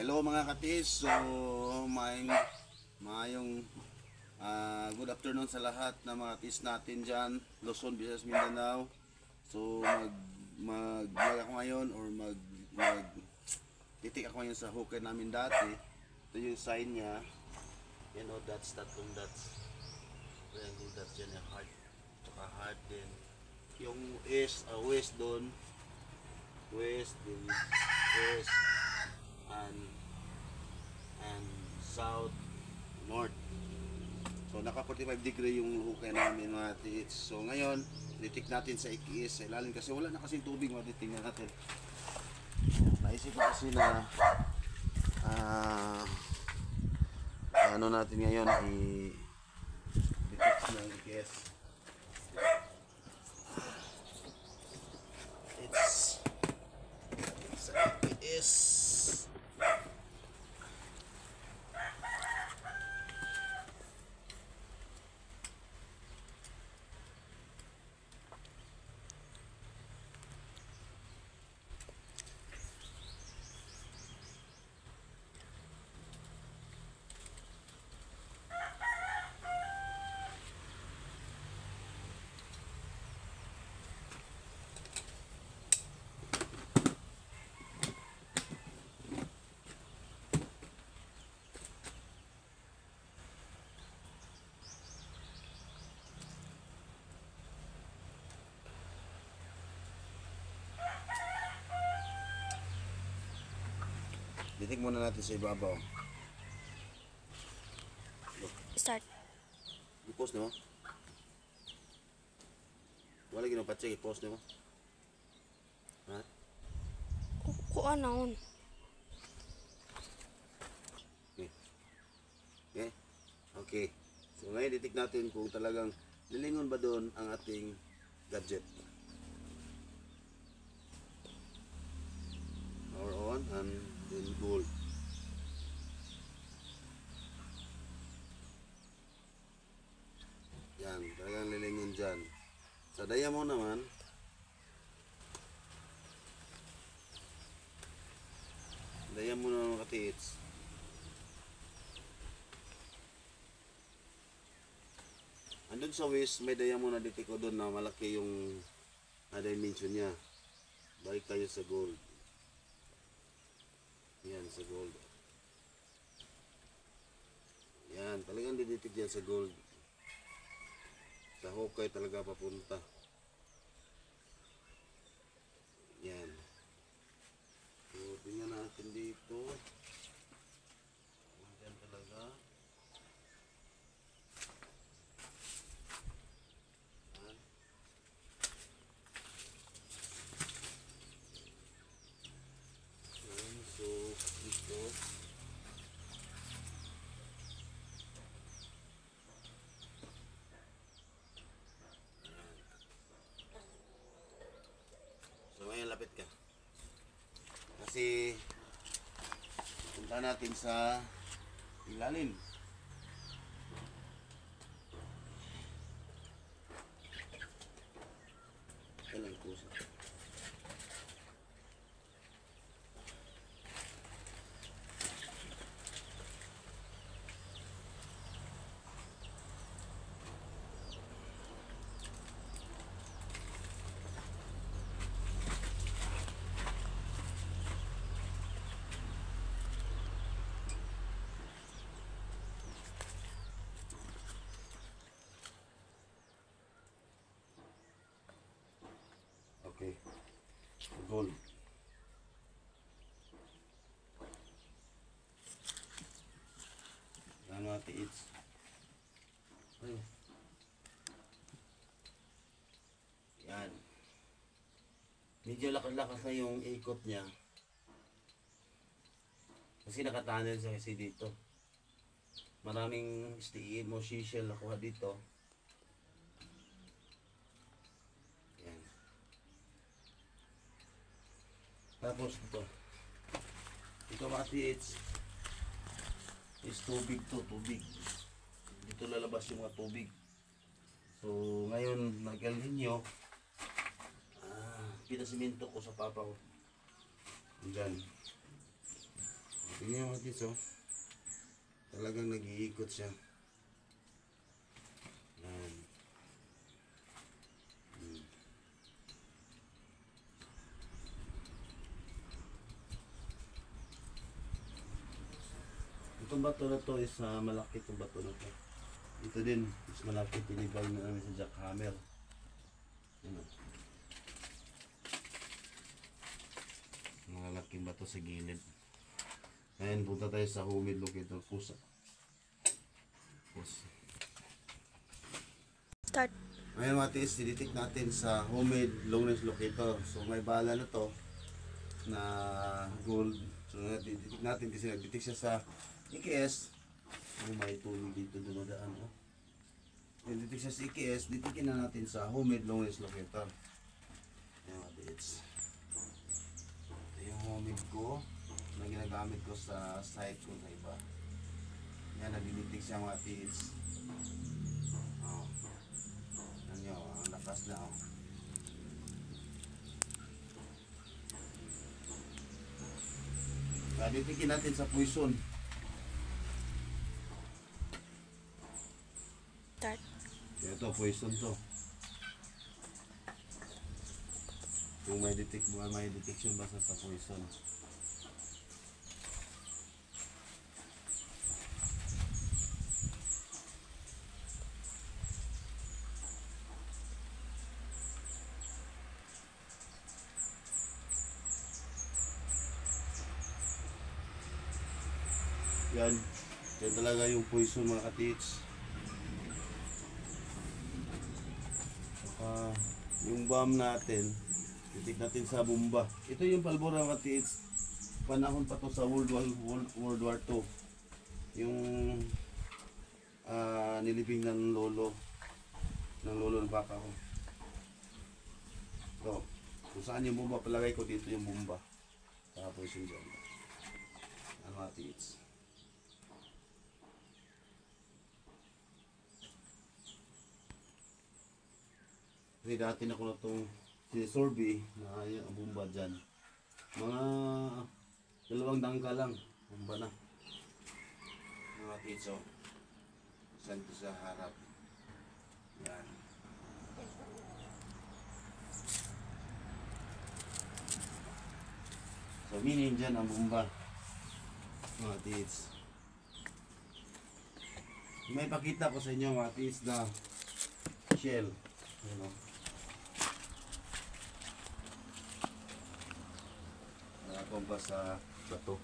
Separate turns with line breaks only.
Hello mga katis, so mayong good afternoon sa lahat na mga katis natin dyan, Luzon, Visayas, Mindanao. So mag-vlog ako ngayon or titik ako ngayon sa hooker namin dati. Ito yung sign niya, yan o, dots, tatlong dots. Triangle dots yan, yung heart, tsaka heart din. Yung west doon, west, din west, and south, north. So naka 45 degree yung hukay namin mga tits. So ngayon, titik natin sa ikiis sa ilalim kasi wala na kasing tubig, matitingnan natin. Naisip ko kasi na ano natin ngayon i-titik na ikiis. It's sa ikiis. Titik muna natin sa ibabaw.
Start.
I-post na mo? Wala ginapatsyag, i-post na mo? Ha?
Kuha naon.
Okay. Okay? Okay. So ngayon titik natin kung talagang lilingon ba doon ang ating gadget. Power on and then gold. Yan, talagang lilingon dyan. Sa diamond naman, katiits. Andun sa waist, may diamond na ditiko doon na malaki yung dimension niya. Balik tayo sa gold. Yan, sa gold. Yan, talagang diditik yan sa gold. Sa hukay talaga papunta. Yan. So, tingnan natin dito. Yan talaga. Yan. Yan. So, dito. So, ngayon lapit ka. Kasi punta natin sa ilalim. Kailan puso. Okay. Gold. Yan mga tiits. Ayun. Yan. Medyo lakas-lakas na yung ikot niya. Kasi nakatunnel siya kasi dito. Maraming STE mo shell nakuha dito. Yan. Tapos ito mga tiits is tubig to, tubig. Dito lalabas yung mga tubig. So ngayon nagalhin nyo, pinasiminto ko sa papa ko. Diyan. Yan mga tits, oh. Talagang nag-iikot siya. Yan. Itong bato na to is malaki itong bato na to. Ito din is malaki, tinibay na namin sa jackhammer. Ano? Malalaking bato sa gilid. Ngayon punta tayo sa humid locator, pusa. Pusa.
Start.
Ngayon mga tis, didetect natin sa homemade long range locator. So may bala na to na gold. So didetect natin kasi nag-detect siya sa EKS. May tubig dito dumadaan. Oh. Nag-detect siya sa EKS, ditikin na natin sa homemade long range locator. Ayan mga tis. Ito yung homemade ko na ginagamit ko sa site ko sa iba. Yan, nag-detect siya mga tis. Oh. Nyo, ang lakas na oh. Ditikin natin sa poison.
Start.
Ito, poison to. Kung may detection basta sa poison. Yan. Yan talaga yung poison mga katits. Saka yung bomb natin, titik natin sa bomba. Ito yung palbora mga katits. Panahon pa to sa World War II. Yung nilibing ng lolo ng baka ko. So, kung saan yung bomba, palagay ko dito yung bomba. Saka poison dyan. Ano mga katits. Kasi dati na ko na itong sinisorby na yun, ang bomba dyan. Mga 2 dangka lang, bomba na. Mga kitso, saan ko sa harap. Yan. So, meaning dyan ang bomba. Mga tits. May pakita ko sa inyo mga tits na shell. Ano? Nakakomba sa bato.